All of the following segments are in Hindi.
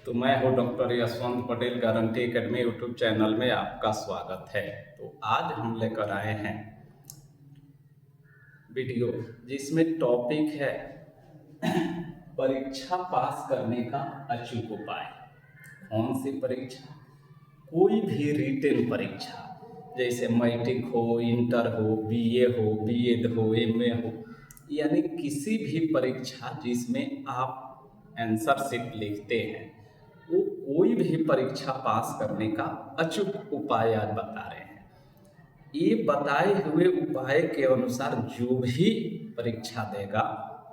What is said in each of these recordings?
तो मैं हूं doctor Yashwant Patel, guarantee academy YouTube channel में आपका स्वागत है। तो आज हम लेकर आए हैं वीडियो जिसमें टॉपिक है परीक्षा पास करने का अचूक उपाय। कौन सी परीक्षा? कोई भी रिटेन परीक्षा, जैसे मैट्रिक हो, इंटर हो, बीए हो, बीएड हो, एमए हो, यानी किसी भी परीक्षा जिसमें आप आंसर शीट लिखते हैं, वो कोई भी परीक्षा पास करने का अचूक उपाय आज बता रहे हैं। ये बताए हुए उपाय के अनुसार जो भी परीक्षा देगा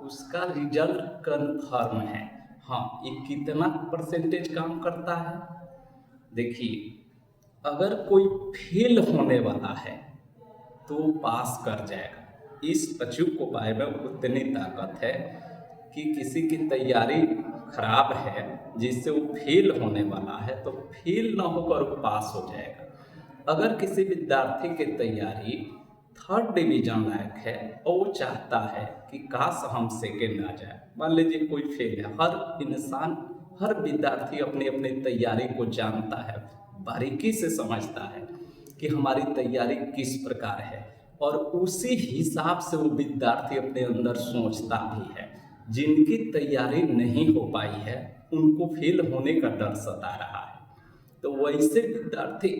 उसका रिजल्ट कन्फर्म है। हाँ, ये कितना परसेंटेज काम करता है? देखिए, अगर कोई फेल होने वाला है तो पास कर जाएगा। इस अचूक उपाय में उतनी ताकत है कि किसी की तैयारी खराब है जिससे वो फेल होने वाला है तो फेल ना होकर वो पास हो जाएगा। अगर किसी विद्यार्थी की तैयारी 3rd डिवीजन लायक है और वो चाहता है कि काश हम सेकेंड आ जाए, मान लीजिए कोई फेल है। हर इंसान, हर विद्यार्थी अपनी अपनी तैयारी को जानता है, बारीकी से समझता है कि हमारी तैयारी किस प्रकार है, और उसी हिसाब से वो विद्यार्थी अपने अंदर सोचता भी है। जिनकी तैयारी नहीं हो पाई है उनको फेल होने का डर सता रहा है, तो वैसे विद्यार्थी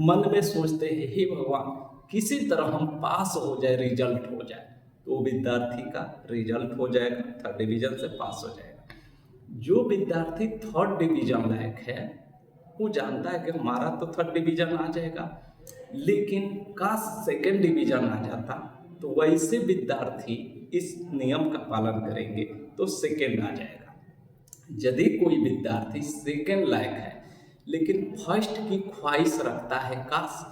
मन में सोचते हैं, हे भगवान, किसी तरह हम पास हो जाए, रिजल्ट हो जाए। तो विद्यार्थी का रिजल्ट हो जाएगा, 3rd डिवीजन से पास हो जाएगा। जो विद्यार्थी 3rd डिवीजन लायक है वो जानता है कि हमारा तो 3rd डिवीजन आ जाएगा, लेकिन काश 2nd डिवीजन आ जाता। तो वैसे विद्यार्थी इस नियम का पालन करेंगे तो 2nd आ जाएगा। यदि कोई विद्यार्थी 2nd लायक है लेकिन 1st की ख्वाहिश रखता है, काश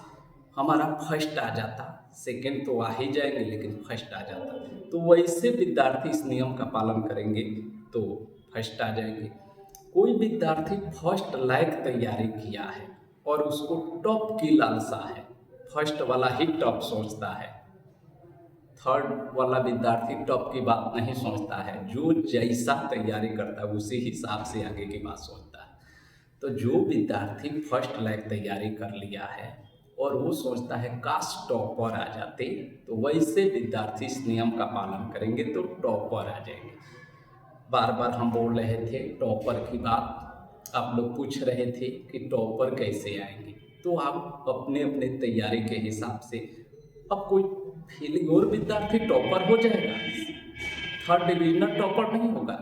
हमारा 1st आ जाता, 2nd तो आ ही जाएंगे लेकिन 1st आ जाता, तो वैसे विद्यार्थी इस नियम का पालन करेंगे तो 1st आ जाएंगे। कोई विद्यार्थी 1st लायक तैयारी किया है और उसको टॉप की लालसा है, 1st वाला ही टॉप सोचता है, 3rd वाला विद्यार्थी टॉप की बात नहीं सोचता है। जो जैसा तैयारी करता है उसी हिसाब से आगे की बात सोचता है। तो जो विद्यार्थी 1st लायक तैयारी कर लिया है और वो सोचता है काश टॉपर आ जाते, तो वैसे विद्यार्थी इस नियम का पालन करेंगे तो टॉपर आ जाएंगे। बार बार हम बोल रहे थे टॉपर की बात, आप लोग पूछ रहे थे कि टॉपर कैसे आएंगे, तो आप अपने अपने तैयारी के हिसाब से, अब कोई फेलिंग और विद्यार्थी टॉपर हो जाएगा, 3rd डिवीजन टॉपर नहीं होगा।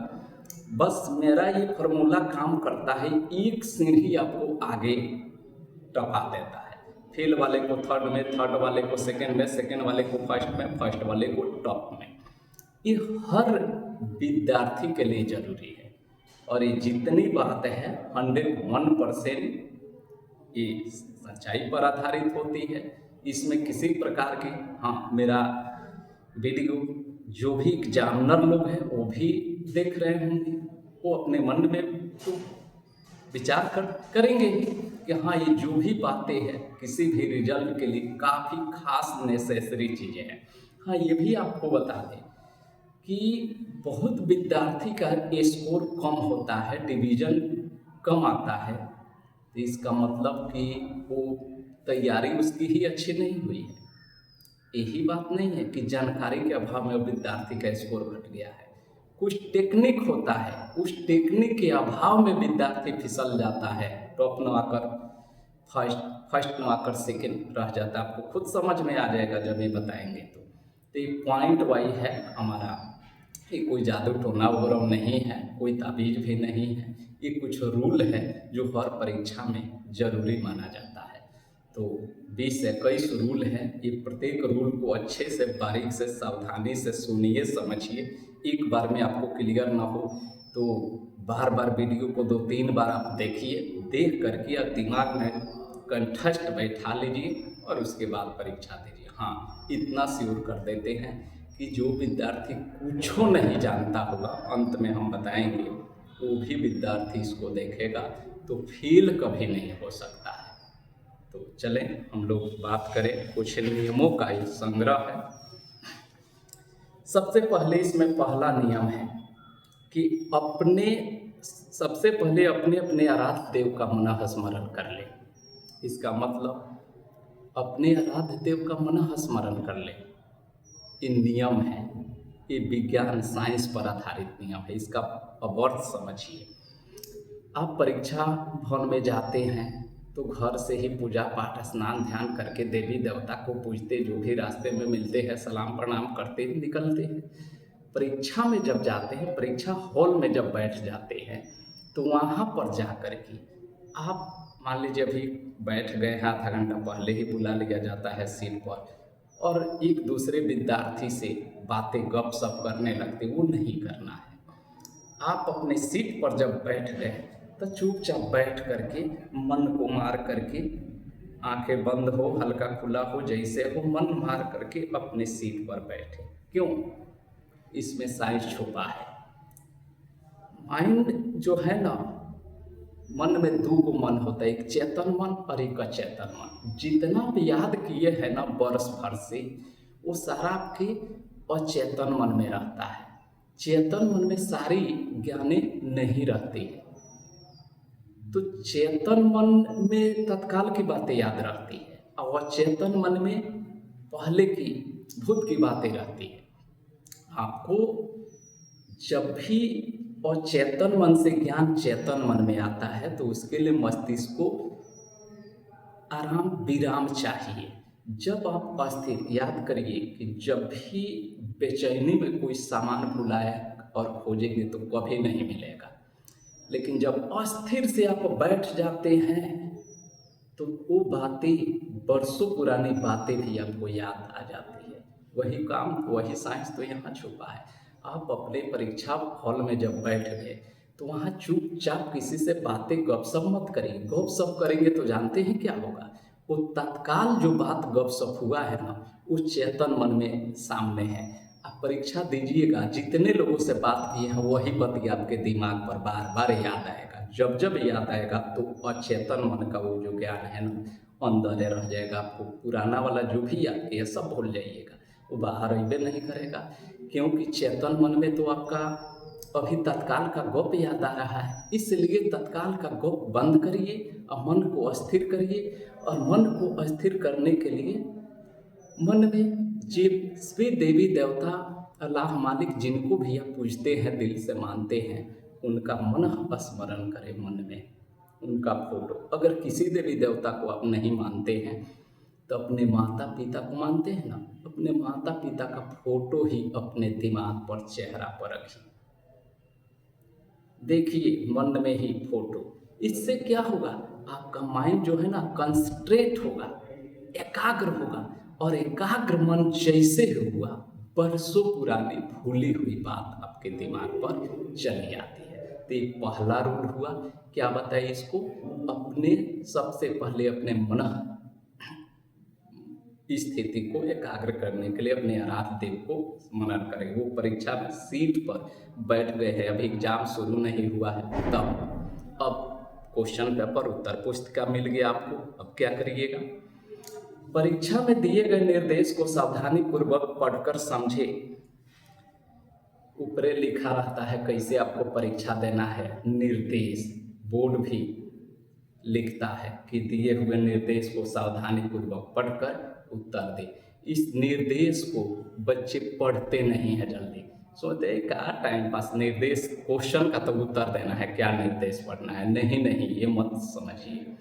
बस मेरा ये फॉर्मूला काम करता है, एक सीढ़ी आपको आगे टपा देता है। फेल वाले को 3rd में, 3rd वाले को 2nd में, 2nd वाले को 1st में, 1st वाले को टॉप में। ये हर विद्यार्थी के लिए जरूरी है, और ये जितनी बात है 101% ये सच्चाई पर आधारित होती है। इसमें किसी प्रकार की, हाँ, मेरा वीडियो जो भी एग्जामिनर लोग हैं वो भी देख रहे होंगे, वो अपने मन में तो विचार करेंगे कि हाँ, ये जो भी बातें हैं किसी भी रिजल्ट के लिए काफ़ी खास नेसेसरी चीज़ें हैं। हाँ, ये भी आपको बता दें कि बहुत विद्यार्थी का स्कोर कम होता है, डिवीज़न कम आता है, तो इसका मतलब कि वो तैयारी उसकी ही अच्छी नहीं हुई है। यही बात नहीं है कि जानकारी के अभाव में विद्यार्थी का स्कोर घट गया है। कुछ टेक्निक होता है, उस टेक्निक के अभाव में विद्यार्थी फिसल जाता है, टॉप न आकर फर्स्ट न आकर 2nd रह जाता है। आपको खुद समझ में आ जाएगा जब ये बताएंगे तो ये पॉइंट वाइज है हमारा। ये कोई जादू टोना वगैरह नहीं है, कोई ताबीज भी नहीं है, ये कुछ रूल है जो हर परीक्षा में जरूरी माना जाता है। तो 20 से 21 रूल हैं, ये प्रत्येक रूल को अच्छे से बारीक से सावधानी से सुनिए, समझिए। एक बार में आपको क्लियर ना हो तो बार बार वीडियो को 2-3 बार आप देखिए, देख करके या दिमाग में कंठस्थ बैठा लीजिए और उसके बाद परीक्षा दीजिए। हाँ, इतना श्योर कर देते हैं कि जो विद्यार्थी कुछ नहीं जानता होगा, अंत में हम बताएंगे, वो भी विद्यार्थी इसको देखेगा तो फेल कभी नहीं हो सकता है। तो चलें हम लोग बात करें, कुछ नियमों का ये संग्रह है। सबसे पहले इसमें पहला नियम है कि अपने सबसे पहले अपने अपने आराध्य देव का मनः स्मरण कर ले। इसका मतलब अपने आराध्य देव का मनः स्मरण कर ले। ये नियम है, ये विज्ञान साइंस पर आधारित नियम है, इसका अर्थ समझिए। आप परीक्षा भवन में जाते हैं तो घर से ही पूजा पाठ स्नान ध्यान करके देवी देवता को पूजते, जो भी रास्ते में मिलते हैं सलाम प्रणाम करते ही निकलते हैं। परीक्षा में जब जाते हैं, परीक्षा हॉल में जब बैठ जाते हैं, तो वहाँ पर जा कर के आप मान लीजिए अभी बैठ गए हैं, आधा घंटा पहले ही बुला लिया जाता है सीट पर, और एक दूसरे विद्यार्थी से बातें गपशप करने लगते, वो नहीं करना है। आप अपने सीट पर जब बैठ गए तो चुपचाप बैठ करके मन को मार करके, आंखें बंद हो, हल्का खुला हो, जैसे हो, मन मार करके अपने सीट पर बैठे। क्यों? इसमें साइंस छुपा है। माइंड जो है ना, मन में दो को मन होता है, एक चेतन मन और एक अचेतन मन। जितना भी याद किए हैं ना वर्ष भर से, वो सारा आपके अचेतन मन में रहता है। चेतन मन में सारी ज्ञाने नहीं रहती है, तो चेतन मन में तत्काल की बातें याद रहती है, और अचेतन मन में पहले की भूत की बातें रहती है। आपको जब भी अचेतन मन से ज्ञान चेतन मन में आता है, तो उसके लिए मस्तिष्क को आराम विराम चाहिए। जब आप अस्थिर, याद करिए कि जब भी बेचैनी में कोई सामान भुलाया और खोजेंगे तो कभी नहीं मिलेगा, लेकिन जब अस्थिर से आप बैठ जाते हैं तो वो बातें, बरसों पुरानी बातें भी आपको याद आ जाती है। वही काम, वही साइंस तो यहाँ छुपा है। आप अपने परीक्षा हॉल में जब बैठ गए तो वहाँ चुपचाप किसी से बातें गपशप मत करिए। गपशप करेंगे तो जानते हैं क्या होगा? वो तत्काल जो बात गपशप हुआ है ना, वो चेतन मन में सामने है। आप परीक्षा दीजिएगा, जितने लोगों से बात किए हैं वही बात आपके दिमाग पर बार बार याद आएगा। जब जब याद आएगा तो अचेतन मन का वो जो ज्ञान है ना, अंदर रह जाएगा। आपको पुराना वाला जो भी याद किया सब भूल जाइएगा, वो बाहर अइबे नहीं करेगा। क्योंकि चेतन मन में तो आपका अभी तत्काल का गप याद आ रहा है, इसलिए तत्काल का गप बंद करिए और मन को अस्थिर करिए। और मन को अस्थिर करने के लिए मन में जिस देवी देवता, अल्लाह मालिक, जिनको भी आप पूजते हैं, दिल से मानते हैं, उनका मन स्मरण करें। मन में उनका फोटो, अगर किसी देवी देवता को आप नहीं मानते हैं तो अपने माता पिता को मानते हैं ना, अपने माता पिता का फोटो ही अपने दिमाग पर, चेहरा पर रखिए। देखिए मन में ही फोटो। इससे क्या होगा? आपका माइंड जो है ना कंसंट्रेट होगा, एकाग्र होगा, और एकाग्र मन जैसे हुआ, बरसों पुरानी भूली हुई बात आपके दिमाग पर चली आती है। तो एक पहला रूल हुआ, क्या बताइए इसको? अपने सबसे पहले अपने मन स्थिति को एकाग्र करने के लिए अपने आराध्य देव को स्मरण करें। वो परीक्षा में सीट पर बैठ गए हैं, अभी एग्जाम शुरू नहीं हुआ है, तब अब क्वेश्चन पेपर, उत्तर पुस्तिका मिल गया आपको, अब क्या करिएगा? परीक्षा में दिए गए निर्देश को सावधानी पूर्वक पढ़कर समझे। ऊपरे लिखा रहता है कैसे आपको परीक्षा देना है, निर्देश। बोर्ड भी लिखता है कि दिए हुए निर्देश को सावधानी पूर्वक पढ़कर उत्तर दे। इस निर्देश को बच्चे पढ़ते नहीं है जल्दी, सोचते हैं क्या टाइम पास, निर्देश क्वेश्चन का तो उत्तर देना है, क्या निर्देश पढ़ना है। नहीं नहीं, ये मत समझिए।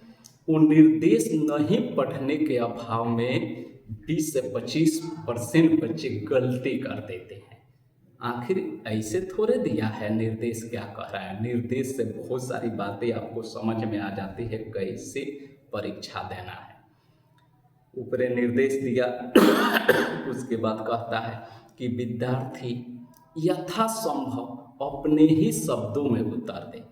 वो निर्देश नहीं पढ़ने के अभाव में 20 से 25% बच्चे गलती कर देते हैं। आखिर ऐसे थोड़े दिया है निर्देश, क्या कह रहा है? निर्देश से बहुत सारी बातें आपको समझ में आ जाती है कैसे परीक्षा देना है। ऊपरे निर्देश दिया उसके बाद कहता है कि विद्यार्थी यथासंभव अपने ही शब्दों में उत्तर दे।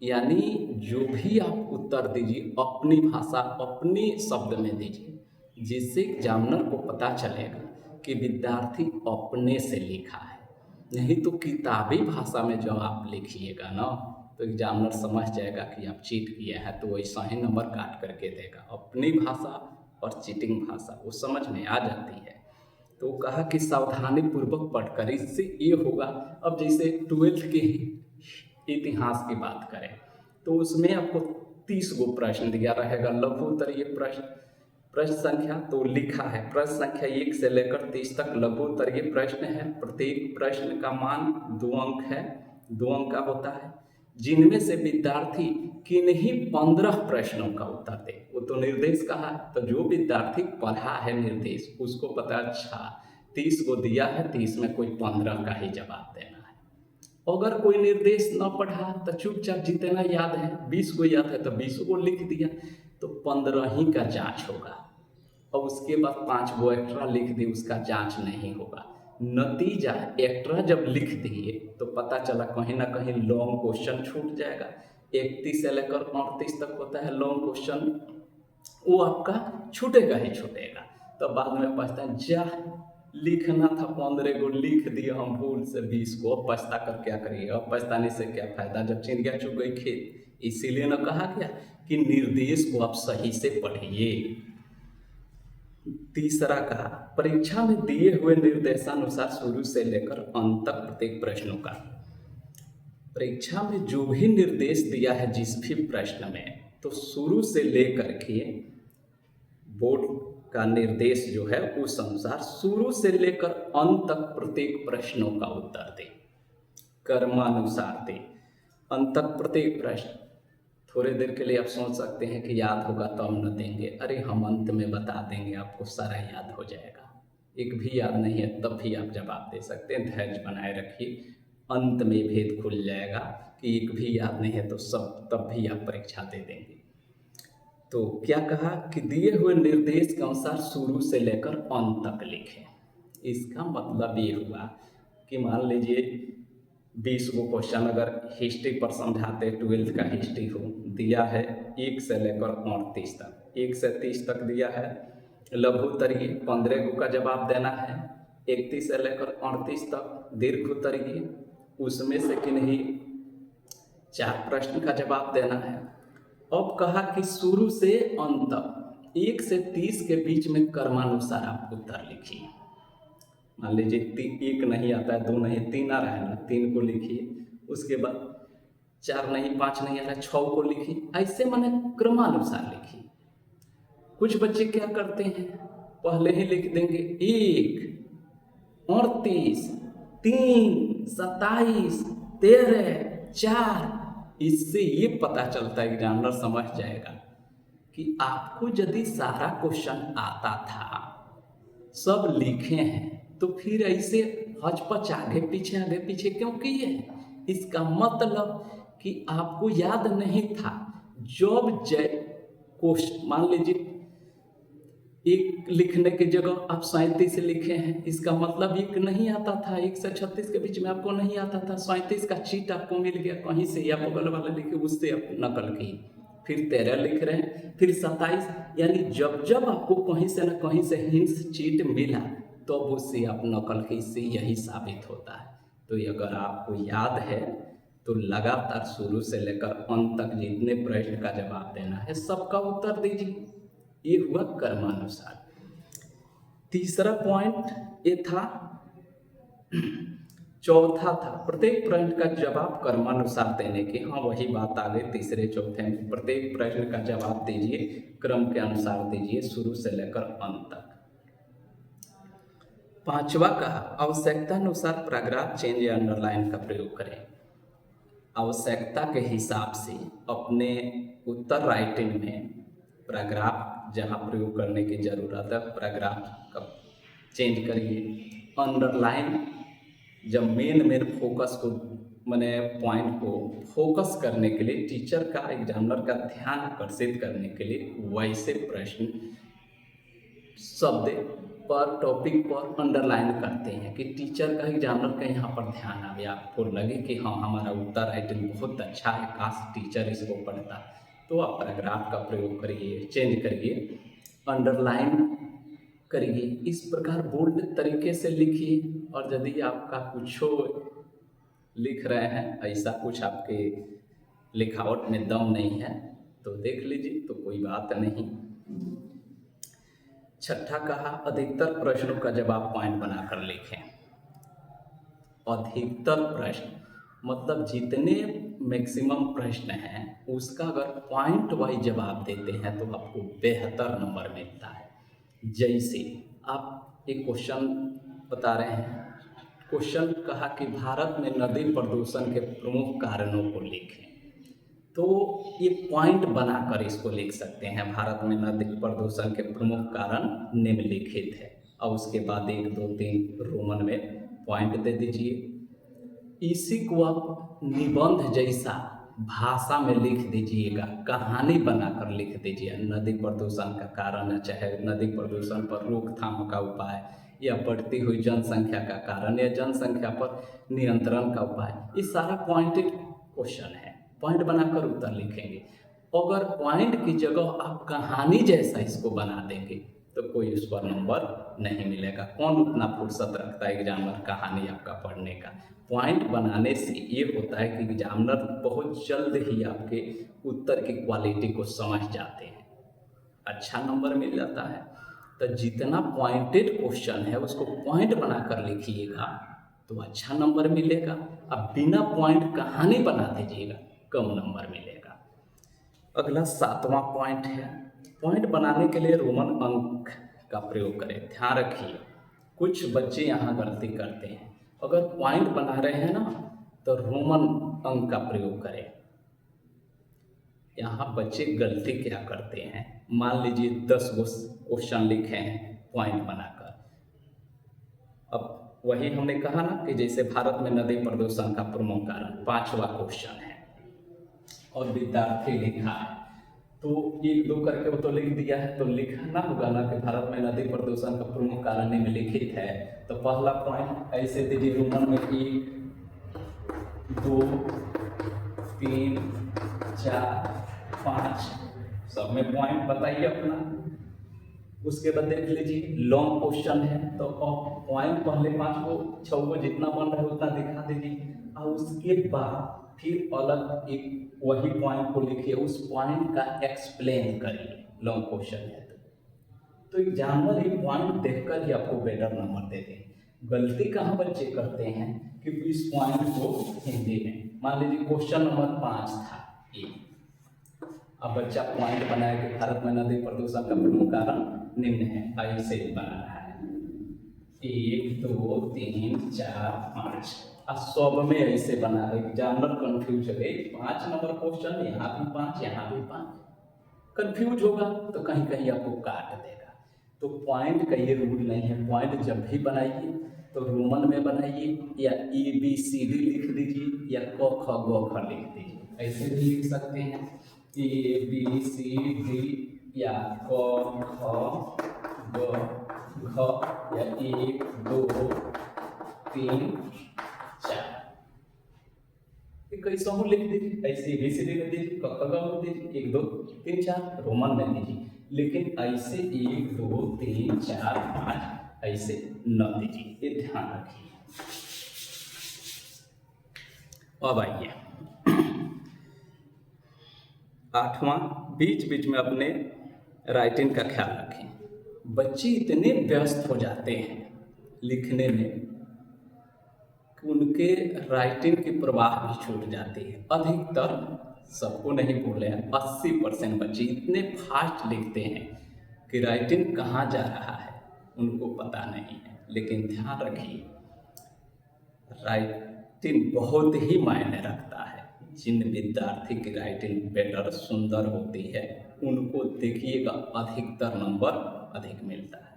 यानी जो भी आप उत्तर दीजिए अपनी भाषा, अपने शब्द में दीजिए, जिससे एग्जामिनर को पता चलेगा कि विद्यार्थी अपने से लिखा है। नहीं तो किताबी भाषा में जब आप लिखिएगा ना, तो एग्जामिनर समझ जाएगा कि आप चीट किए हैं, तो वैसा ही नंबर काट करके देगा। अपनी भाषा और चीटिंग भाषा वो समझ में आ जाती है। तो कहा कि सावधानी पूर्वक पढ़कर, इससे ये होगा। अब जैसे 12th के इतिहास की बात करें तो उसमें आपको 30 गो प्रश्न दिया रहेगा। लघु उत्तरीय प्रश्न, प्रश्न संख्या तो लिखा है प्रश्न संख्या 1 से लेकर 30 तक लघु उत्तरीय प्रश्न है। प्रत्येक प्रश्न का मान 2 अंक है, 2 अंक का होता है, जिनमें से विद्यार्थी किन्हीं 15 प्रश्नों का उत्तर दे। वो तो निर्देश कहा है, तो जो विद्यार्थी पढ़ा है निर्देश उसको पता अच्छा 30 को दिया है, 30 में कोई 15 का ही जवाब देना है। अगर कोई निर्देश न पढ़ा तो चुपचाप जितना याद है 20 को याद है तो 20 को लिख दिया, तो 15 ही का जांच होगा। और उसके बाद 5 वो एक्स्ट्रा लिख दी, उसका जांच नहीं होगा। नतीजा एक्स्ट्रा जब लिख दिए तो पता चला कहीं ना कहीं लॉन्ग क्वेश्चन छूट जाएगा। 31 से लेकर 38 तक होता है लॉन्ग क्वेश्चन, वो आपका छूटेगा ही छूटेगा। तो बाद में पछता जा लिखना था 15 को लिख दिया हम भूल से 20 को, अब पछता कर क्या करिए, अब पछताने से क्या फायदा जब चिड़िया चुग गई खेत। इसीलिए न कहा गया कि निर्देश को आप सही से पढ़िए। तीसरा कहा परीक्षा में दिए हुए निर्देशानुसार शुरू से लेकर अंत तक प्रत्येक प्रश्नों का, परीक्षा में जो भी निर्देश दिया है जिस भी प्रश्न में, तो शुरू से लेकर के बोर्ड का निर्देश जो है उस अनुसार शुरू से लेकर अंत तक प्रत्येक प्रश्नों का उत्तर दे, कर्मानुसार दे। अंत तक प्रत्येक प्रश्न, थोड़ी देर के लिए आप सोच सकते हैं कि याद होगा तो हम न देंगे, अरे हम अंत में बता देंगे, आपको सारा याद हो जाएगा। एक भी याद नहीं है तब भी आप जवाब दे सकते हैं, धैर्य बनाए रखिए, अंत में भेद खुल जाएगा कि एक भी याद नहीं है तो सब तब भी आप परीक्षा दे देंगे। तो क्या कहा कि दिए हुए निर्देश के अनुसार शुरू से लेकर अंत तक लिखें। इसका मतलब ये हुआ कि मान लीजिए 20 को क्वेश्चन अगर हिस्ट्री पर समझाते, 12th का हिस्ट्री हो, दिया है 1 से लेकर 38 तक, 1 से 30 तक दिया है। लघु उत्तरीय 15 को का जवाब देना है, 31 से लेकर 38 तक। दीर्घ उत्तरीय उसमें से किन्हीं 4 प्रश्न का जवाब देना है। अब कहा कि शुरू से अंत तक 1 से 30 के बीच में कर्मानुसार आप उत्तर लिखिए। मान लीजिए 1 नहीं आता है, 2 नहीं, 3 आ रहा है ना, 3 को लिखिए, उसके बाद 4 नहीं, 5 नहीं आ रहा है, 6 को लिखिए। ऐसे माने क्रमानुसार लिखिए। कुछ बच्चे क्या करते हैं, पहले ही लिख देंगे 1, 38, 3, 27, 13, 4। इससे ये पता चलता है, एग्जामिनर समझ जाएगा कि आपको यदि सारा क्वेश्चन आता था, सब लिखे हैं, तो फिर ऐसे हचपच आगे पीछे क्यों किए हैं? इसका मतलब कि आपको याद नहीं था। जब क्वेश्चन मान लीजिए 1 लिखने की जगह आप 37 लिखे हैं, इसका मतलब 1 नहीं आता था, 1 से 36 के बीच में आपको नहीं आता था। 37 का चीट आपको मिल गया कहीं से, या बगल वाले लिखे उससे आप नकल की, फिर 13 लिख रहे हैं, फिर 27। यानी जब जब आपको कहीं से न कहीं से हिंट्स चीट मिला तो अब उससे आप नकल की, इससे यही साबित होता है। तो अगर आपको याद है तो लगातार शुरू से लेकर अंत तक जितने प्रश्न का जवाब देना है सबका उत्तर दीजिए। ये हुआ कर्मानुसार। तीसरा पॉइंट ये था, चौथा था प्रत्येक प्रश्न का जवाब कर्मानुसार देने की। हाँ, वही बात आ गई तीसरे चौथे में, प्रत्येक प्रश्न का जवाब दीजिए क्रम के अनुसार दीजिए, शुरू से लेकर अंत तक। पांचवा कहा आवश्यकता अनुसार पैराग्राफ चेंज या अंडरलाइन का प्रयोग करें। आवश्यकता के हिसाब से अपने उत्तर राइटिंग में पैराग्राफ जहाँ प्रयोग करने की ज़रूरत है पैराग्राफ का चेंज करिए। अंडरलाइन जब मेन फोकस को मैंने पॉइंट को फोकस करने के लिए, टीचर का एग्जामिनर का ध्यान आकर्षित करने के लिए वैसे प्रश्न शब्द पर टॉपिक पर अंडरलाइन करते हैं कि टीचर का एग्जामिनर का यहाँ पर ध्यान आवे, आपको लगे कि हाँ हमारा उत्तर राइटिंग बहुत अच्छा है, काश टीचर इसको पढ़ता। तो आप पैराग्राफ का प्रयोग करिए, चेंज करिए, अंडरलाइन करिए। इस प्रकार बोल्ड तरीके से लिखिए। और यदि आपका कुछ लिख रहे हैं, ऐसा कुछ आपके लिखावट में दम नहीं है तो देख लीजिए, तो कोई बात नहीं। छठा कहा अधिकतर प्रश्नों का जवाब पॉइंट बनाकर लिखें। अधिकतर प्रश्न मतलब जितने मैक्सिमम प्रश्न हैं उसका अगर पॉइंट वाइज जवाब देते हैं तो आपको बेहतर नंबर मिलता है। जैसे आप एक क्वेश्चन बता रहे हैं, क्वेश्चन कहा कि भारत में नदी प्रदूषण के प्रमुख कारणों को लिखें, तो ये पॉइंट बनाकर इसको लिख सकते हैं। भारत में नदी प्रदूषण के प्रमुख कारण निम्नलिखित है, और उसके बाद 1 2 3 रोमन में पॉइंट दे दीजिए। इसी को आप निबंध जैसा भाषा में लिख दीजिएगा, कहानी बनाकर लिख दीजिए। नदी प्रदूषण का कारण है, चाहे नदी प्रदूषण पर रोकथाम का उपाय, या बढ़ती हुई जनसंख्या का कारण, या जनसंख्या पर नियंत्रण का उपाय, ये सारा पॉइंटेड क्वेश्चन है। पॉइंट बनाकर उत्तर लिखेंगे। अगर पॉइंट की जगह आप कहानी जैसा इसको बना देंगे तो कोई उस पर नंबर नहीं मिलेगा। कौन उतना फुर्सत रखता है एग्जामिनर कहानी आपका पढ़ने का। पॉइंट बनाने से ये होता है कि एग्जामिनर बहुत जल्द ही आपके उत्तर की क्वालिटी को समझ जाते हैं, अच्छा नंबर मिल जाता है। तो जितना पॉइंटेड क्वेश्चन है उसको पॉइंट बनाकर लिखिएगा तो अच्छा नंबर मिलेगा। अब बिना पॉइंट कहानी बना दीजिएगा, कम नंबर मिलेगा। अगला 7वां पॉइंट है, पॉइंट बनाने के लिए रोमन अंक का प्रयोग करें। ध्यान रखिए, कुछ बच्चे यहाँ गलती करते हैं। अगर पॉइंट बना रहे हैं ना तो रोमन अंक का प्रयोग करें। यहाँ बच्चे गलती क्या करते हैं, मान लीजिए 10 गो क्वेश्चन लिखे हैं पॉइंट बनाकर। अब वही हमने कहा ना कि जैसे भारत में नदी प्रदूषण का प्रमुख कारण 5वां क्वेश्चन है और विद्यार्थी लिखा है, तो 1 2 करके वो तो लिख दिया है, तो लिखना होगा ना कि भारत में नदी प्रदूषण का प्रमुख कारण निम्नलिखित है। तो पहला पॉइंट ऐसे दीजिए, रोमन में 1 2 3 4 5, सब में पॉइंट बताइए अपना। उसके बाद देख लीजिए लॉन्ग क्वेश्चन है तो पॉइंट पहले 5 को 6 को जितना बन रहा है उतना दिखा दीजिए, और उसके बाद फिर अलग एक वही पॉइंट को लिखिए, उस पॉइंट का एक्सप्लेन करिए। लॉन्ग क्वेश्चन है तो एग्जामिनर ये पॉइंट देखकर ही आपको बेटर नंबर देते हैं। गलती कहाँ बच्चे करते हैं कि इस पॉइंट को हिंदी में, मान लीजिए क्वेश्चन नंबर 5 था ये, अब बच्चा पॉइंट बनाया कि भारत में नदी प्रदूषण का प्रमुख कारण निम्न है, ऐसे बना रहा है 1 2 3 4 5, और सब में ऐसे बना रहे। एग्जामिनर कंफ्यूज हो गए, 5 नंबर क्वेश्चन, यहाँ भी 5 यहाँ भी 5, कंफ्यूज होगा तो कहीं कहीं आपको काट देगा। तो पॉइंट का ये रूल नहीं है। पॉइंट जब भी बनाइए तो रोमन में बनाइए, या ABCD लिख दीजिए, या क ख ग घ लिख दीजिए, ऐसे भी लिख सकते हैं ABCD, या क ख ग घ, या 1 2 3 4, कैसा हो लिख दीजिए, ऐसे ABCD में दीजिए, क ख ग घ दीजिए, 1 2 3 4 रोमन में दीजिए, लेकिन ऐसे 1 2 3 4 5 ऐसे न दीजिए, ये ध्यान रखिए। अब आइए 8वां, बीच बीच में अपने राइटिंग का ख्याल रखें। बच्चे इतने व्यस्त हो जाते हैं लिखने में कि उनके राइटिंग की प्रवाह भी छूट जाती है। अधिकतर, सबको नहीं बोले हैं, 80% बच्चे इतने फास्ट लिखते हैं कि राइटिंग कहाँ जा रहा है उनको पता नहीं है। लेकिन ध्यान रखिए, राइटिंग बहुत ही मायने रखता है। जिन विद्यार्थी की राइटिंग बेटर, सुंदर होती है, उनको देखिएगा अधिकतर नंबर अधिक मिलता है।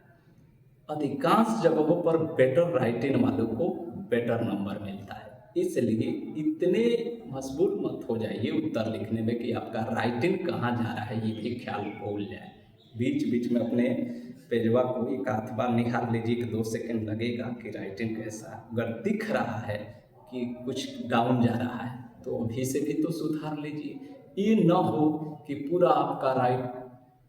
अधिकांश जगहों पर बेटर राइटिंग वालों को बेटर नंबर मिलता है। इसलिए इतने मशगूल मत हो जाइए उत्तर लिखने में कि आपका राइटिंग कहाँ जा रहा है, ये भी ख्याल भूल जाए। बीच बीच में अपने पेजवा को एक आध बार निहार लीजिए कि 2 सेकंड लगेगा कि राइटिंग कैसा है। अगर दिख रहा है कि कुछ डाउन जा रहा है तो अभी से भी तो सुधार लीजिए। ये न हो कि पूरा आपका राइट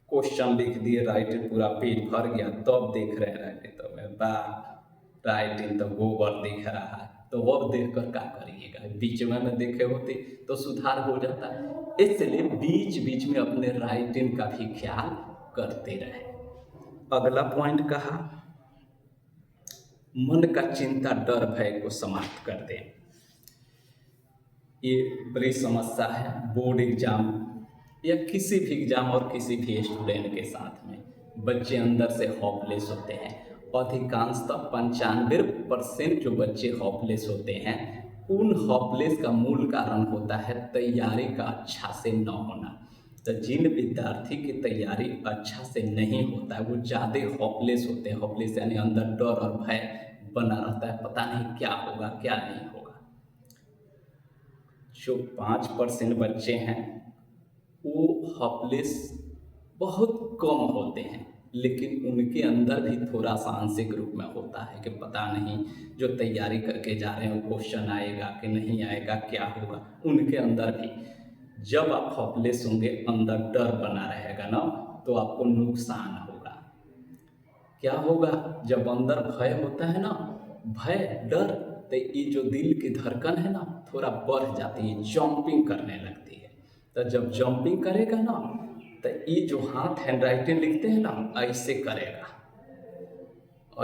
क्वेश्चन लिख दिए, राइटिंग पूरा पेज भर गया, तब देख रहे हैं राइटिंग, तो मैं राइटिंग तो गोबर दिख रहा है, तो अब देख कर क्या करिएगा। बीच में देखे होते तो सुधार हो जाता है। इसलिए बीच बीच में अपने राइटिंग का भी ख्याल करते रहे। अगला पॉइंट कहा, मन का चिंता डर भय को समाप्त कर दें। ये बड़ी समस्या है बोर्ड एग्जाम या किसी भी एग्जाम और किसी भी स्टूडेंट के साथ में। बच्चे अंदर से होपलेस होते हैं। अधिकांशतः 95% जो बच्चे होपलेस होते हैं, उन होपलेस का मूल कारण होता है तैयारी का अच्छा से न होना। तो जिन विद्यार्थी की तैयारी अच्छा से नहीं होता है वो ज़्यादा होपलेस होते हैं। होपलेस यानी अंदर डर और भय बना रहता है, पता नहीं क्या होगा क्या नहीं होगा। जो 5% बच्चे हैं वो होपलेस बहुत कम होते हैं, लेकिन उनके अंदर भी थोड़ा सा आंशिक रूप में होता है कि पता नहीं जो तैयारी करके जा रहे हैं वो क्वेश्चन आएगा कि नहीं आएगा, क्या होगा। उनके अंदर भी जब आप होपलेस होंगे, अंदर डर बना रहेगा ना, तो आपको नुकसान होगा। क्या होगा? जब अंदर भय होता है ना, भय डर, तो ये जो दिल की धड़कन है ना थोड़ा बढ़ जाती है, जंपिंग करने लगती है। तो जब जंपिंग करेगा ना, तो ये जो हाथ हैंड राइटिंग लिखते हैं ना, ऐसे करेगा,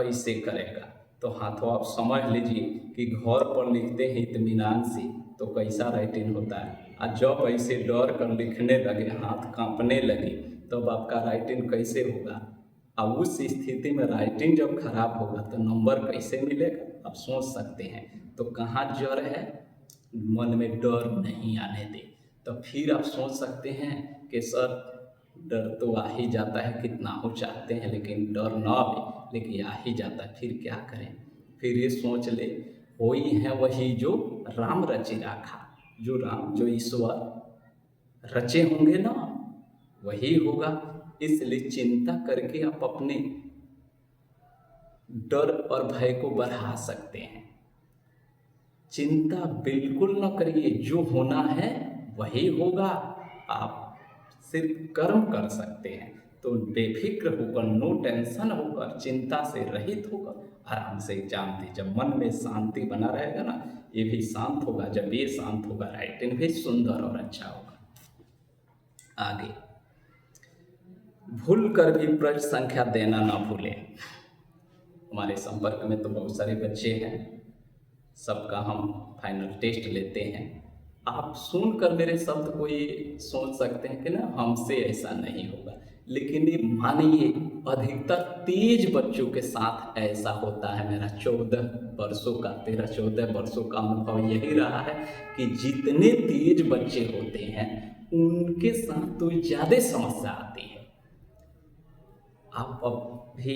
ऐसे करेगा। तो हाथों आप समझ लीजिए कि घर पर लिखते हैं इत्मीनान से, तो कैसा राइटिंग होता है। और जब ऐसे डर कर लिखने लगे, हाथ कांपने लगे, तब आपका राइटिंग कैसे होगा। अब उस स्थिति में राइटिंग जब खराब होगा तो नंबर कैसे मिलेगा, आप सोच सकते हैं। तो कहाँ जड़ है? मन में डर नहीं आने दे। तो फिर आप सोच सकते हैं कि सर डर तो आ ही जाता है, कितना हो चाहते हैं लेकिन डर ना आवे, लेकिन आ ही जाता है, फिर क्या करें। फिर ये सोच ले, वही है वही जो राम रचि राखा। जो राम, जो ईश्वर रचे होंगे ना, वही होगा। इसलिए चिंता करके आप अपने डर और भय को बढ़ा सकते हैं। चिंता बिल्कुल न करिए, जो होना है वही होगा। आप सिर्फ कर्म कर सकते हैं। तो बेफिक्र होकर, नो टेंशन होकर, चिंता से रहित होकर आराम से एग्जाम दे। जब मन में शांति बना रहेगा ना, ये भी शांत होगा। जब ये शांत होगा, राइटिंग भी सुंदर और अच्छा होगा। आगे, भूल कर भी प्रश्न संख्या देना ना भूलें। हमारे संपर्क में तो बहुत सारे बच्चे हैं, सबका हम फाइनल टेस्ट लेते हैं। आप सुनकर मेरे शब्द को ये सोच सकते हैं कि ना हमसे ऐसा नहीं होगा, लेकिन ये मानिए अधिकतर तेज बच्चों के साथ ऐसा होता है। मेरा 13-14 वर्षों का अनुभव यही रहा है कि जितने तेज बच्चे होते हैं उनके साथ तो ज़्यादा समस्या आती है। आप अब भी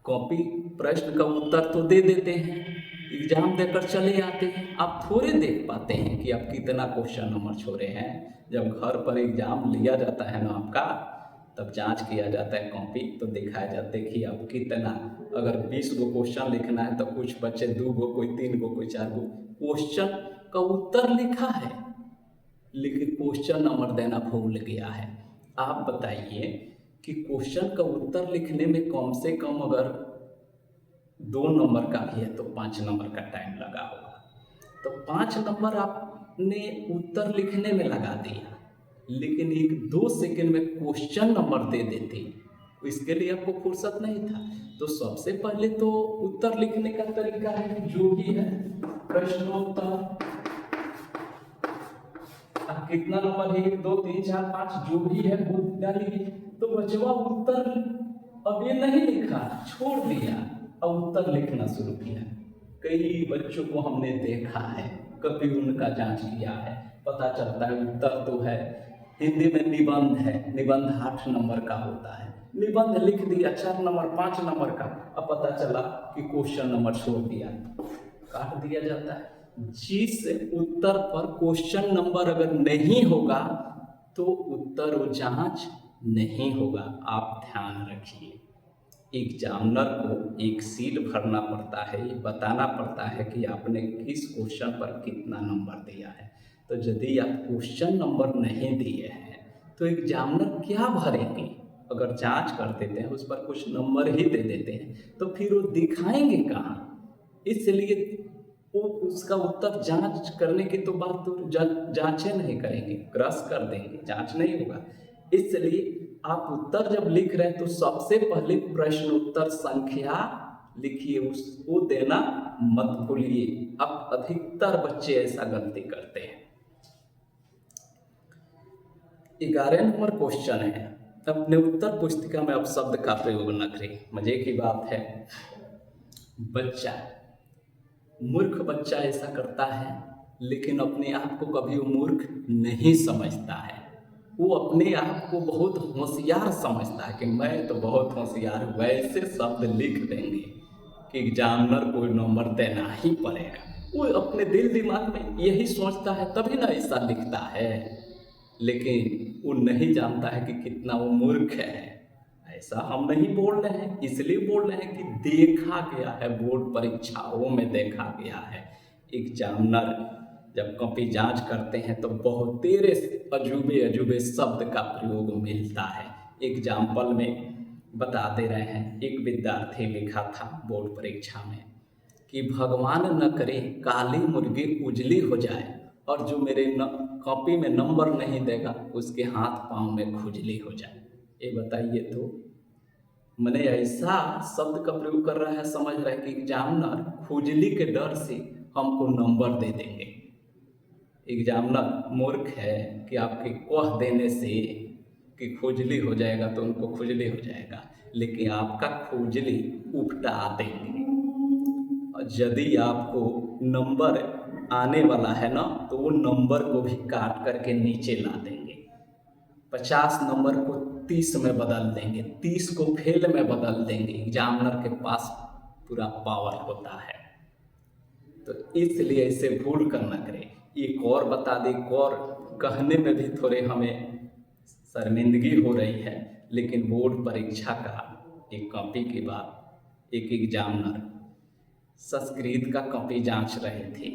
कॉपी प्रश्न का उत्तर तो दे देते हैं, एग्जाम देकर चले आते हैं, आप थोड़े देख पाते हैं कि आप कितना क्वेश्चन नंबर छोड़े हैं। जब घर पर एग्जाम लिया जाता है ना आपका, तब जांच किया जाता है कॉपी, तो दिखाया जाता है कि आप कितना, अगर 20 गो क्वेश्चन लिखना है तो कुछ बच्चे 2 गो, कोई 3 गो, कोई 4 गो क्वेश्चन का उत्तर लिखा है, लेकिन क्वेश्चन नंबर देना भूल गया है। आप बताइए कि क्वेश्चन का उत्तर लिखने में कम से कम अगर 2 नंबर का भी है तो 5 नंबर का टाइम लगा होगा। तो 5 नंबर आपने उत्तर लिखने में लगा दिया, लेकिन 1-2 सेकंड में क्वेश्चन नंबर दे देते, इसके लिए आपको फुर्सत नहीं था। तो सबसे पहले तो उत्तर लिखने का तरीका है जो भी है प्रश्नोत्तर। अब कितना नंबर है, 1 2 3 4 5 जो भी है वो डालिए। तो बचवा उत्तर अब ये नहीं लिखा, छोड़ दिया और उत्तर लिखना शुरू किया। कई बच्चों को हमने देखा है, कभी उनका जांच किया है, पता चलता है उत्तर तो है, हिंदी में निबंध है, निबंध 8 नंबर का होता है, निबंध लिख दिया 4 नंबर 5 नंबर का, अब पता चला कि क्वेश्चन नंबर छोड़ दिया, काट दिया जाता है। जिस उत्तर पर क्वेश्चन नंबर अगर नहीं होगा तो उत्तर और जांच नहीं होगा। आप ध्यान रखिए, एग्जामिनर को एक सीट भरना पड़ता है, ये बताना पड़ता है कि आपने किस क्वेश्चन पर कितना नंबर दिया है। तो यदि आप क्वेश्चन नंबर नहीं दिए हैं तो एग्जामिनर क्या भरेंगे। अगर जांच कर देते हैं, उस पर कुछ नंबर ही दे देते हैं, तो फिर वो दिखाएंगे कहाँ। इसलिए वो उसका उत्तर जांच करने की तो बात तो जांचें नहीं करेंगे, क्रॉस कर देंगे, जांच नहीं होगा। इसलिए आप उत्तर जब लिख रहे हैं तो सबसे पहले प्रश्नोत्तर संख्या लिखिए, उसको देना मत भूलिए। अब अधिकतर बच्चे ऐसा गलती करते हैं। 11 नंबर क्वेश्चन है, अपने उत्तर पुस्तिका में अब शब्द का प्रयोग न करें। मजे की बात है, बच्चा, मूर्ख बच्चा ऐसा करता है, लेकिन अपने आप को कभी वो मूर्ख नहीं समझता है। वो अपने आप को बहुत होशियार समझता है कि मैं तो बहुत होशियार हूँ। ऐसे शब्द लिख देंगे कि एग्जामिनर को नंबर देना ही पड़ेगा। वो अपने दिल दिमाग में यही सोचता है, तभी ना ऐसा लिखता है। लेकिन वो नहीं जानता है कि कितना वो मूर्ख है। ऐसा हम नहीं बोल रहे हैं, इसलिए बोल रहे हैं कि देखा गया है, बोर्ड परीक्षाओं में देखा गया है। एग्जामिनर जब कॉपी जांच करते हैं तो बहुत तेरे अजूबे अजूबे शब्द का प्रयोग मिलता है। एग्जाम्पल में बता दे रहे हैं, एक विद्यार्थी लिखा था बोर्ड परीक्षा में कि भगवान न करे काली मुर्गी उजली हो जाए और जो मेरे कॉपी में नंबर नहीं देगा उसके हाथ पांव में खुजली हो जाए। ये बताइए तो, मैंने ऐसा शब्द का प्रयोग कर रहा है, समझ रहा है कि एग्जामिनर खुजली के डर से हमको नंबर दे देंगे। एग्जामिनर मूर्ख है कि आपके कह देने से कि खुजली हो जाएगा तो उनको खुजली हो जाएगा, लेकिन आपका खुजली उपटा देंगे। यदि आपको नंबर आने वाला है ना, तो वो नंबर को भी काट करके नीचे ला देंगे। 50 नंबर को 30 में बदल देंगे, 30 को फेल में बदल देंगे। एग्जामिनर के पास पूरा पावर होता है। तो इसलिए इसे भूल कर न करें। एक और बता दें, एक और कहने में भी थोड़े हमें शर्मिंदगी हो रही है, लेकिन बोर्ड परीक्षा का एक कॉपी की बात, एक एग्जामिनर संस्कृत का कॉपी जांच रहे थे।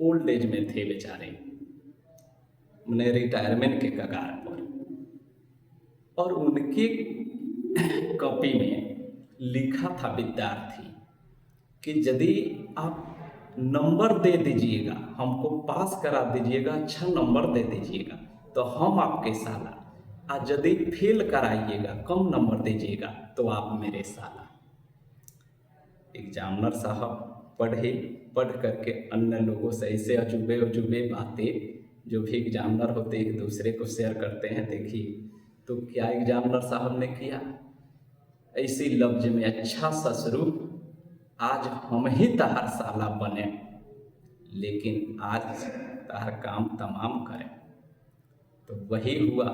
ओल्ड एज में थे बेचारे, उन्हें रिटायरमेंट के कगार पर, और उनके कॉपी में लिखा था विद्यार्थी कि यदि आप नंबर दे दीजिएगा, हमको पास करा दीजिएगा, अच्छा नंबर दे दीजिएगा तो हम आपके साला, और यदि फेल कराइएगा, कम नंबर दीजिएगा तो आप मेरे साला। एग्जामिनर साहब पढ़ करके अन्य लोगों से ऐसे अजूबे अजूबे बातें जो भी एग्जामिनर होते एक दूसरे को शेयर करते हैं। देखिए तो क्या एग्जामिनर साहब ने किया, ऐसी लफ्ज में अच्छा ससुरू आज हम ही तहार साला बने, लेकिन आज तहार काम तमाम करें। तो वही हुआ,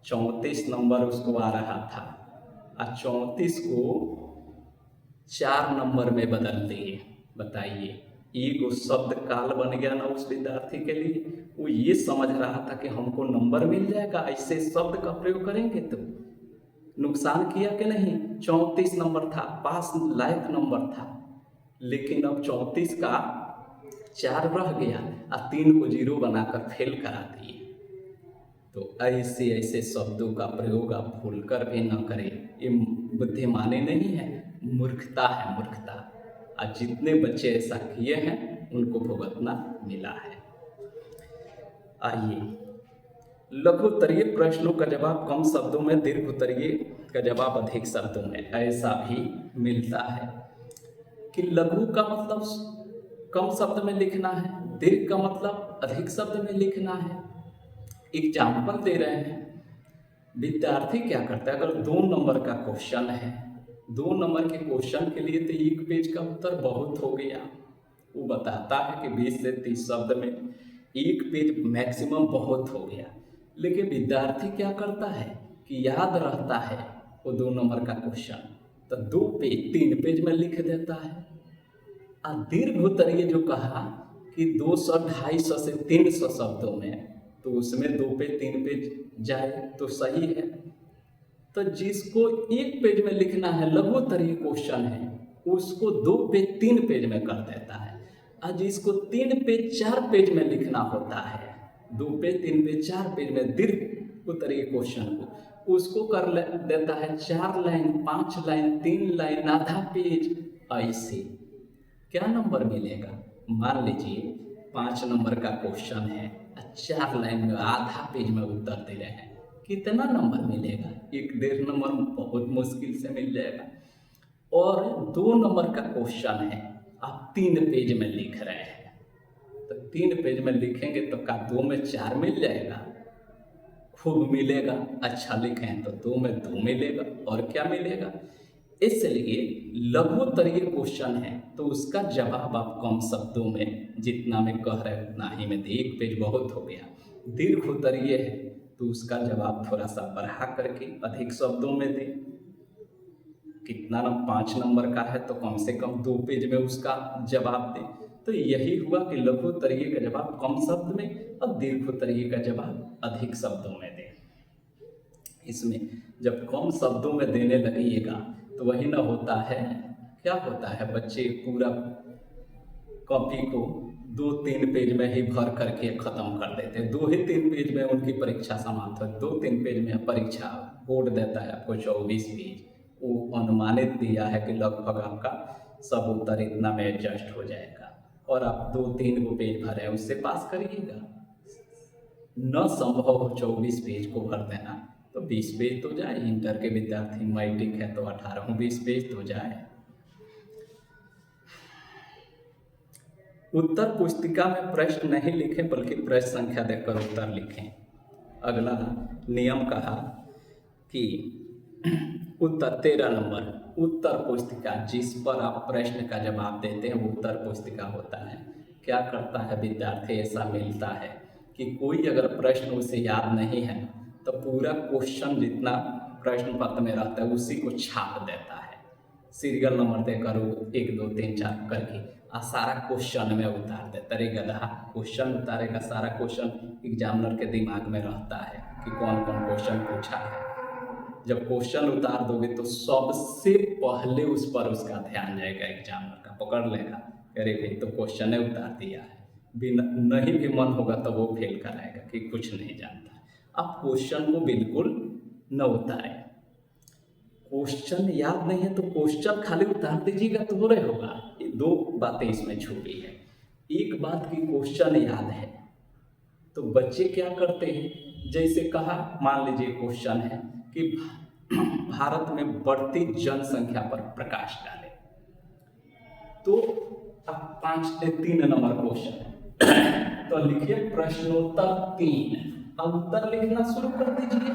34 नंबर उसको आ रहा था और 34 को 4 नंबर में बदल दिए। बताइए, एक शब्द काल बन गया ना उस विद्यार्थी के लिए। वो ये समझ रहा था कि हमको नंबर मिल जाएगा, ऐसे शब्द का प्रयोग करेंगे तो नुकसान किया कि नहीं। 34 नंबर था, पास लायक नंबर था, लेकिन अब 34 का 4 रह गया और 3 को 0 बनाकर फेल करा दिए। तो ऐसे ऐसे शब्दों का प्रयोग आप भूलकर भी न करें। ये बुद्धिमानी नहीं है, मूर्खता है, मूर्खता। और जितने बच्चे ऐसा किए हैं उनको भुगतना मिला है। आइए, लघु उत्तरीय प्रश्नों का जवाब कम शब्दों में, दीर्घ उत्तरीय का जवाब अधिक शब्दों में। ऐसा भी मिलता है कि लघु का मतलब कम शब्द में लिखना है, दीर्घ का मतलब अधिक शब्द में लिखना है। एग्जाम्पल दे रहे हैं, विद्यार्थी क्या करता है, अगर 2 नंबर का क्वेश्चन है, 2 नंबर के क्वेश्चन के लिए तो 1 पेज का उत्तर बहुत हो गया। वो बताता है कि 20 से 30 शब्द में 1 पेज मैक्सिमम बहुत हो गया। लेकिन विद्यार्थी क्या करता है कि याद रहता है वो 2 नंबर का क्वेश्चन, तो 2 पेज 3 पेज में लिख देता है। और दीर्घ उत्तरीय जो कहा कि 200, 250 से 300 शब्दों में, तो उसमें 2 पेज 3 पेज जाए तो सही है। तो जिसको 1 पेज में लिखना है, लघु उत्तरीय क्वेश्चन है, उसको 2 पेज 3 पेज में कर देता है। और जिसको 3 पेज 4 पेज में लिखना होता है, 2 पेज 3 पेज 4 पेज में दीर्घ उत्तरीय क्वेश्चन को, उसको कर देता है 4 लाइन, 5 लाइन, 3 लाइन, आधा पेज। ऐसे क्या नंबर मिलेगा? मान लीजिए 5 नंबर का क्वेश्चन है, 4 लाइन में आधा पेज में उत्तर दे रहे हैं, कितना नंबर मिलेगा? 1-1.5 नंबर बहुत मुश्किल से मिल जाएगा। और 2 नंबर का क्वेश्चन है, आप 3 पेज में लिख रहे हैं, तो 3 पेज में लिखेंगे तो क्या 2 में 4 मिल जाएगा? खूब मिलेगा। अच्छा लिखें तो 2 में 2 मिलेगा, और क्या मिलेगा? इसलिए लघु उत्तरीय क्वेश्चन है तो उसका जवाब आप कम शब्दों में, जितना में कह रहे उतना ही में दे, 1 पेज बहुत हो गया। दीर्घ उत्तरीय है तो उसका जवाब थोड़ा सा बढ़ा करके अधिक शब्दों में दे। कितना 5 नंबर का है तो कम से कम 2 पेज में उसका जवाब दे। तो यही हुआ कि लघु उत्तरीय का जवाब कम शब्द में और दीर्घ उत्तरीय का जवाब अधिक शब्दों में दे। इसमें जब कम शब्दों में देने लगेगा तो वही ना होता है, क्या होता है, बच्चे पूरा कॉपी को 2-3 पेज में ही भर करके ख़त्म कर देते हैं। 2 ही 3 पेज में उनकी परीक्षा समाप्त हो, 2-3 पेज में परीक्षा बोर्ड देता है आपको 24 पेज। वो अनुमानित दिया है कि लगभग आपका सब उत्तर इतना में एडजस्ट हो जाएगा, और आप 2-3 को पेज भरे हैं उससे पास करिएगा। न संभव हो 24 पेज को भर देना तो 20 पेज तो जाए। इंटर के विद्यार्थी मैट्रिक है तो 18-20 पेज तो जाए। उत्तर पुस्तिका में प्रश्न नहीं लिखें बल्कि प्रश्न संख्या देकर उत्तर लिखें। अगला नियम कहा कि उत्तर 13 नंबर, उत्तर पुस्तिका जिस पर आप प्रश्न का जवाब देते हैं वो उत्तर पुस्तिका होता है। क्या करता है विद्यार्थी, ऐसा मिलता है कि कोई अगर प्रश्न उसे याद नहीं है तो पूरा क्वेश्चन जितना प्रश्न पत्र में रहता है उसी को छाप देता है, सीरियल नंबर देकर 1 2 3 4 करके, और सारा क्वेश्चन में उतार देता है। गधा क्वेश्चन उतारेगा, सारा क्वेश्चन एग्जामिनर के दिमाग में रहता है कि कौन कौन क्वेश्चन पूछा है। जब क्वेश्चन उतार दोगे तो सबसे पहले उस पर उसका ध्यान जाएगा, एग्जामिनर का पकड़ लेगा, अरे भाई तो क्वेश्चन उतार दिया है, बिना नहीं भी मन होगा तो वो फेल कराएगा कि कुछ नहीं जानता। आप क्वेश्चन को बिल्कुल न उतारें। क्वेश्चन याद नहीं है तो क्वेश्चन खाली उतार दीजिएगा तो हो रहा होगा। ये 2 बातें इसमें छुपी है। एक बात की क्वेश्चन याद है तो बच्चे क्या करते हैं, जैसे कहा मान लीजिए क्वेश्चन है कि भारत में बढ़ती जनसंख्या पर प्रकाश डालें, तो अब 3 नंबर क्वेश्चन है तो लिखिए प्रश्नोत्तर 3, अब उत्तर लिखना शुरू कर दीजिए।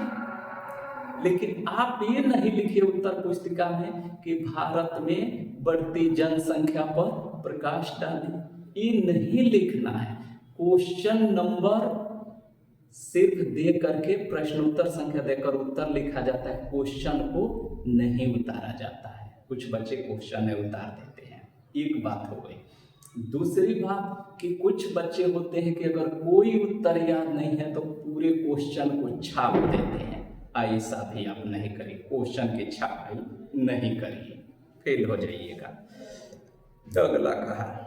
लेकिन आप ये नहीं लिखिए उत्तर पुस्तिका में कि भारत में बढ़ती जनसंख्या पर प्रकाश डालें, ये नहीं लिखना है। क्वेश्चन नंबर सिर्फ दे करके प्रश्नोत्तर संख्या देकर उत्तर लिखा जाता है, क्वेश्चन को नहीं उतारा जाता है। कुछ बच्चे क्वेश्चन में उतार देते हैं, एक बात हो गई। दूसरी बात कि कुछ बच्चे होते हैं कि अगर कोई उत्तर याद नहीं है तो पूरे क्वेश्चन को छाप देते हैं। ऐसा भी आप नहीं करिए, क्वेश्चन की छापाई नहीं करिए, फेल हो जाइएगा। तो अगला कहा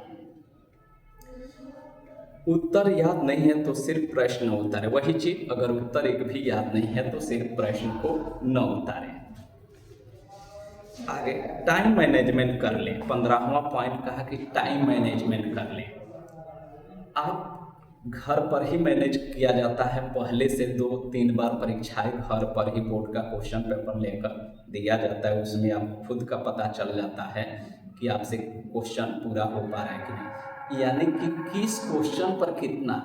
उत्तर याद नहीं है तो सिर्फ प्रश्न उतारे। वही चीज, अगर उत्तर एक भी याद नहीं है तो सिर्फ प्रश्न को न उतारें। आगे टाइम मैनेजमेंट कर लें। 15वां पॉइंट कहा कि टाइम मैनेजमेंट कर लें। आप घर पर ही मैनेज किया जाता है, पहले से 2-3 बार परीक्षाएं घर पर ही बोर्ड का क्वेश्चन पेपर लेकर दिया जाता है, उसमें आप खुद का पता चल जाता है कि आपसे क्वेश्चन पूरा हो पा रहा है कि नहीं, यानी कि किस क्वेश्चन पर कितना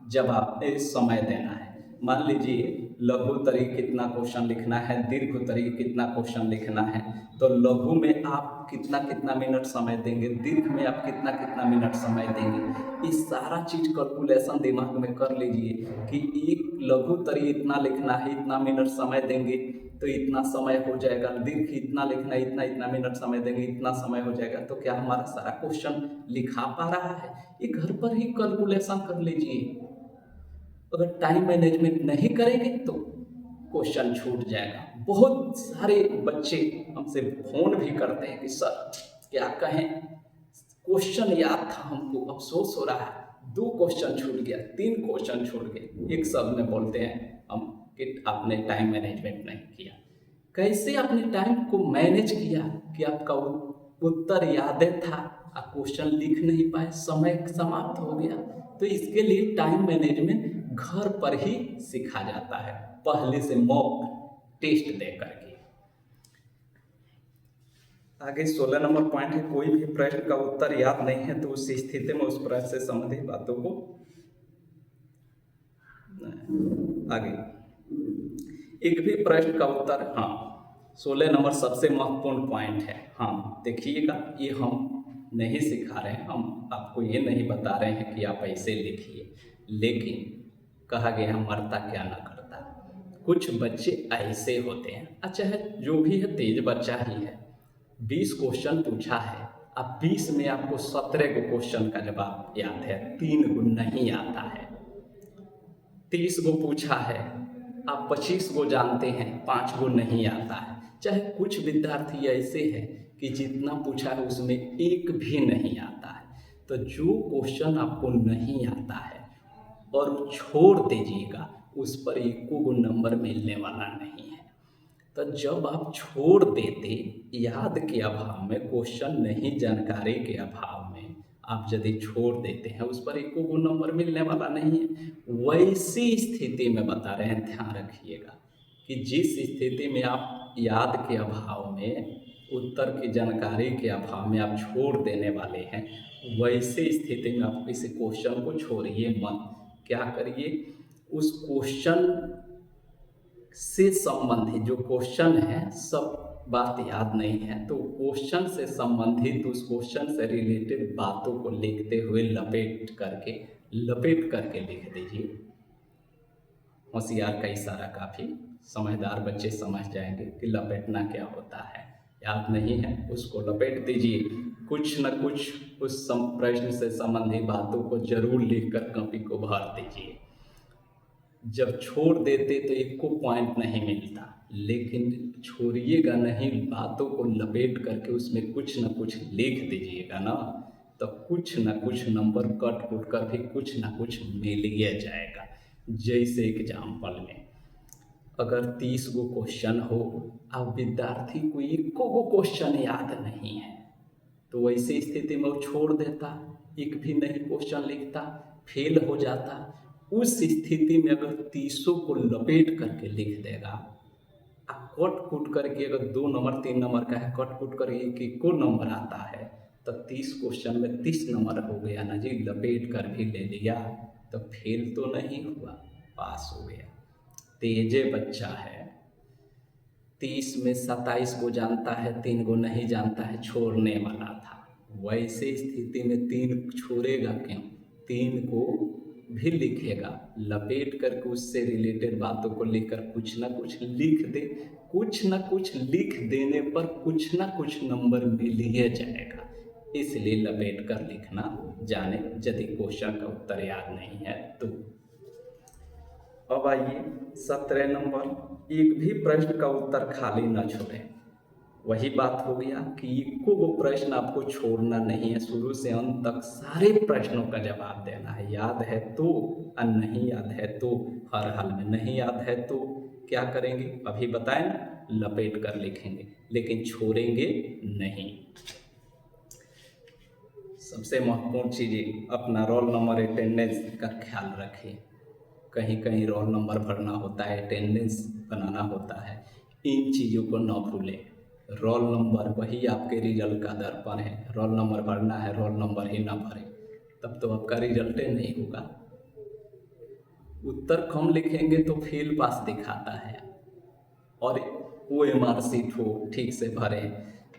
जवाब समय देना है। मान लीजिए लघु उत्तरीय कितना क्वेश्चन लिखना है, दीर्घ उत्तरीय कितना क्वेश्चन लिखना है, तो लघु में आप कितना कितना मिनट समय देंगे, दीर्घ में आप कितना कितना मिनट समय देंगे। ये सारा चीज कैलकुलेशन दिमाग में कर लीजिए कि एक लघु उत्तरीय इतना लिखना है, इतना मिनट समय देंगे तो इतना समय हो जाएगा, दीर्घ इतना लिखना है, इतना इतना मिनट समय देंगे, इतना समय हो जाएगा। तो क्या हमारा सारा क्वेश्चन लिखा पा रहा है? ये घर पर ही कैलकुलेशन कर लीजिए। अगर टाइम मैनेजमेंट नहीं करेंगे तो क्वेश्चन छूट जाएगा। बहुत सारे बच्चे हमसे फोन भी करते हैं कि सर क्या कहें, क्वेश्चन याद था हमको, अफसोस हो रहा है, 2 क्वेश्चन छूट गया, 3 क्वेश्चन छूट गए। एक शब्द में बोलते हैं हम कि आपने टाइम मैनेजमेंट नहीं किया। कैसे आपने टाइम को मैनेज किया कि आपका उत्तर याद था, आप क्वेश्चन लिख नहीं पाए, समय समाप्त हो गया। तो इसके लिए टाइम मैनेजमेंट घर पर ही सिखा जाता है, पहले से मॉक टेस्ट दे करके। आगे 16 नंबर पॉइंट है, कोई भी प्रश्न का उत्तर याद नहीं है तो उस स्थिति में उस प्रश्न से संबंधित बातों को आगे एक भी प्रश्न का उत्तर, हाँ 16 नंबर सबसे महत्वपूर्ण पॉइंट है। हाँ देखिएगा, ये हम नहीं सिखा रहे हैं, हम आपको ये नहीं बता रहे हैं कि आप ऐसे लिखिए, लेकिन कहा गया है मरता क्या ना करता। कुछ बच्चे ऐसे होते हैं, अच्छा है जो भी है तेज बच्चा ही है, 20 क्वेश्चन पूछा है, अब 20 में आपको 17 को क्वेश्चन का जवाब याद है, 3 को नहीं आता है। 30 को पूछा है, आप 25 को जानते हैं, 5 को नहीं आता है। चाहे कुछ विद्यार्थी ऐसे हैं कि जितना पूछा है उसमें एक भी नहीं आता है। तो जो क्वेश्चन आपको नहीं आता है और छोड़ दीजिएगा, उस पर एक को नंबर मिलने वाला नहीं है। तो जब आप छोड़ देते, याद के अभाव में, क्वेश्चन नहीं जानकारी के अभाव में आप यदि छोड़ देते हैं, उस पर एक को नंबर मिलने वाला नहीं है। वैसी स्थिति में बता रहे हैं, ध्यान रखिएगा कि जिस स्थिति में आप याद के अभाव में, उत्तर की जानकारी के अभाव में आप छोड़ देने वाले हैं, वैसे स्थिति में आप किसी क्वेश्चन को छोड़िए मत। क्या करिए, उस क्वेश्चन से संबंधित जो क्वेश्चन है, सब बात याद नहीं है तो क्वेश्चन से संबंधित, उस क्वेश्चन से रिलेटेड बातों को लिखते हुए लपेट करके लिख दीजिए। होशियार का इशारा काफ़ी, समझदार बच्चे समझ जाएंगे कि लपेटना क्या होता है। याद नहीं है उसको लपेट दीजिए, कुछ न कुछ उस प्रश्न से संबंधित बातों को जरूर लिखकर कॉपी को भर दीजिए। जब छोड़ देते तो एक को पॉइंट नहीं मिलता, लेकिन छोड़िएगा नहीं, बातों को लपेट करके उसमें कुछ न कुछ लिख दीजिएगा ना, तो कुछ न कुछ नंबर कट कुट कर भी कुछ न कुछ मिल ही जाएगा। जैसे एग्जाम्पल में अगर 30 गो क्वेश्चन हो, अब विद्यार्थी को एक को क्वेश्चन याद नहीं है, तो वैसी स्थिति में वो छोड़ देता, एक भी नहीं क्वेश्चन लिखता, फेल हो जाता। उस स्थिति में अगर 30 को लपेट करके लिख देगा, कट कुट करके अगर 2 नंबर 3 नंबर का है, कट कुट करके एक को नंबर आता है, तो 30 क्वेश्चन में 30 नंबर हो गया ना जी। लपेट कर भी ले लिया तो फेल तो नहीं हुआ, पास हो गया। तेजे बच्चा है, 30 में 27 को जानता है, 3 को नहीं जानता है, छोड़ने वाला था। वैसे स्थिति में 3 छोड़ेगा क्यों, 3 को भी लिखेगा, लपेट करके उससे रिलेटेड बातों को लेकर कुछ ना कुछ लिख दे। कुछ ना कुछ लिख देने पर कुछ ना कुछ नंबर मिल ही जाएगा, इसलिए लपेट कर लिखना जाने, यदि क्वेश्चन का उत्तर याद नहीं है तो। अब आइए 17 नंबर, एक भी प्रश्न का उत्तर खाली न छोड़ें। वही बात हो गया कि इको वो प्रश्न आपको छोड़ना नहीं है, शुरू से अंत तक सारे प्रश्नों का जवाब देना है। याद है तो, और नहीं याद है तो, हर हाल में नहीं याद है तो क्या करेंगे, अभी बताएं ना, लपेट कर लिखेंगे, लेकिन छोड़ेंगे नहीं। सबसे महत्वपूर्ण चीज़ें, अपना रोल नंबर अटेंडेंस का ख्याल रखें। कहीं कहीं रोल नंबर भरना होता है, अटेंडेंस बनाना होता है, इन चीज़ों को न भूलें। रोल नंबर वही आपके रिजल्ट का दर्पण है, रोल नंबर भरना है, रोल नंबर ही ना भरें तब तो आपका रिजल्ट नहीं होगा। उत्तर कम लिखेंगे तो फेल पास दिखाता है, और OMR शीट हो ठीक से भरें,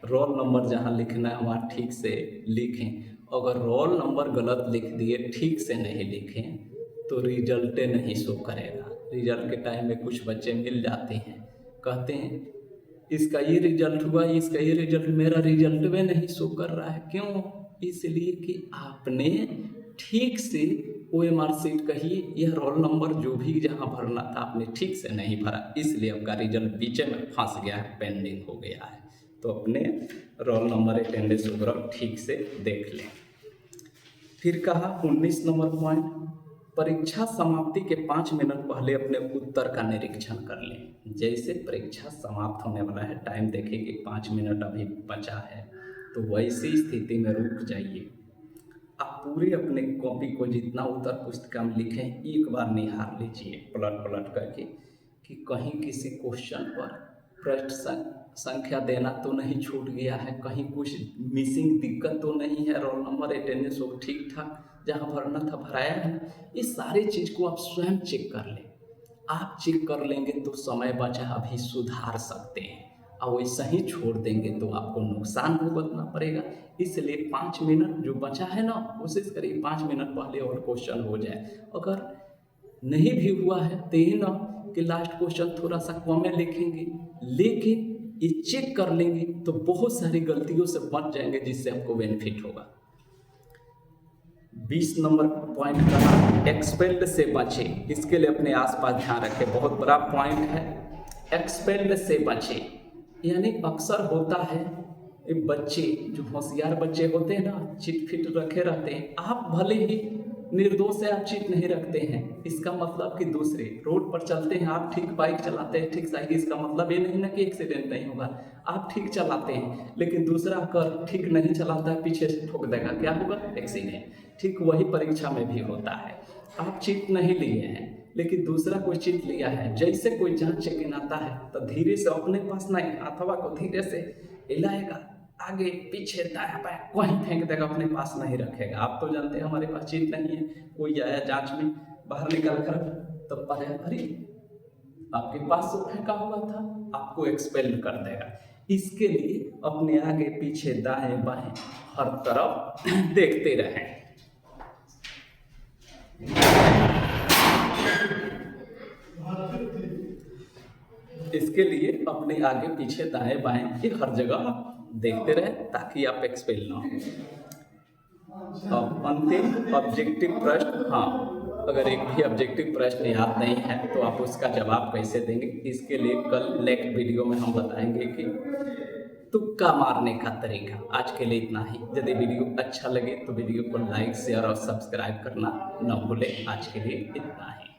रोल नंबर जहाँ लिखना है वहाँ ठीक से लिखें। अगर रोल नंबर गलत लिख दिए, ठीक से नहीं लिखें तो रिजल्ट नहीं शो करेगा। रिजल्ट के टाइम में कुछ बच्चे मिल जाते हैं, कहते हैं इसका ये रिजल्ट हुआ, इसका ये रिजल्ट, मेरा रिजल्ट में नहीं शो कर रहा है। क्यों? इसलिए कि आपने ठीक से OMR शीट कही, यह रोल नंबर जो भी जहाँ भरना था आपने ठीक से नहीं भरा, इसलिए आपका रिजल्ट बीच में फंस गया है, पेंडिंग हो गया है। तो अपने रोल नंबर अटेंडेंस वगैरह ठीक से देख लें। फिर कहा 19 नंबर पॉइंट, परीक्षा समाप्ति के 5 मिनट पहले अपने उत्तर का निरीक्षण कर लें। जैसे परीक्षा समाप्त होने वाला है, टाइम देखें कि 5 मिनट अभी बचा है, तो वैसी स्थिति में रुक जाइए। आप पूरे अपने कॉपी को जितना उत्तर पुस्तिका में लिखें, एक बार निहार लीजिए पलट पलट करके कि कहीं किसी क्वेश्चन पर पृष्ठ संख्या देना तो नहीं छूट गया है, कहीं कुछ मिसिंग दिक्कत तो नहीं है, रोल नंबर अटेंडेंस वो ठीक ठाक जहाँ भरना था भराया है। ये सारी चीज़ को आप स्वयं चेक कर लें। आप चेक कर लेंगे तो समय बचा, अभी सुधार सकते हैं, और वैसा ही छोड़ देंगे तो आपको नुकसान भुगतना पड़ेगा। इसलिए 5 मिनट जो बचा है ना, कोशिश करिए 5 मिनट पहले और क्वेश्चन हो जाए। अगर नहीं भी हुआ है तो ये ना कि लास्ट क्वेश्चन थोड़ा सा कम में लिखेंगे, लेकिन ये चेक कर लेंगे तो बहुत सारी गलतियों से बच जाएंगे, जिससे आपको बेनिफिट होगा। 20 नंबर पॉइंट का एक्सपेल्ड से बचे, इसके लिए अपने आसपास ध्यान रखें, बहुत बड़ा पॉइंट है। एक्सपेल्ड से बचे यानी अक्सर होता है बच्चे जो होशियार बच्चे होते हैं ना, चिट फिट रखे रहते हैं। आप भले ही निर्दोष है, आप चिट नहीं रखते हैं, इसका मतलब कि दूसरे रोड पर चलते हैं, आप ठीक बाइक चलाते हैं, ठीक साइकिल, इसका मतलब ये नहीं ना कि एक्सीडेंट नहीं होगा। आप ठीक चलाते हैं लेकिन दूसरा अगर ठीक नहीं चलाता है, पीछे से ठोक देगा, क्या होगा? एक्सीडेंट। ठीक वही परीक्षा में भी होता है। आप चिट नहीं लिए हैं लेकिन दूसरा कोई चिट लिया है, जैसे कोई जांच चेकिंग आता है तो धीरे से अपने पास नहीं, अथवा को धीरे से हिलाएगा, आगे पीछे दाया बाया कहीं फेंक देगा, अपने पास नहीं रखेगा। आप तो जानते हैं हमारे पास चिट नहीं है, कोई आया जांच में बाहर निकल कर तब पाया अरे आपके पास तो फेंका हुआ था, आपको एक्सपेल कर देगा। इसके लिए अपने आगे पीछे दाएं बाएं हर तरफ देखते रहें। इसके लिए अपने आगे पीछे दाएं बाएं ये हर जगह देखते रहें ताकि आप एक्सपेल ना हो। अब अंतिम ऑब्जेक्टिव प्रश्न, हाँ, अगर एक भी ऑब्जेक्टिव प्रश्न याद नहीं है तो आप उसका जवाब कैसे देंगे, इसके लिए कल नेक्स्ट वीडियो में हम बताएंगे कि तुक्का मारने का तरीका। आज के लिए इतना ही। यदि वीडियो अच्छा लगे तो वीडियो को लाइक शेयर और सब्सक्राइब करना न भूलें। आज के लिए इतना ही।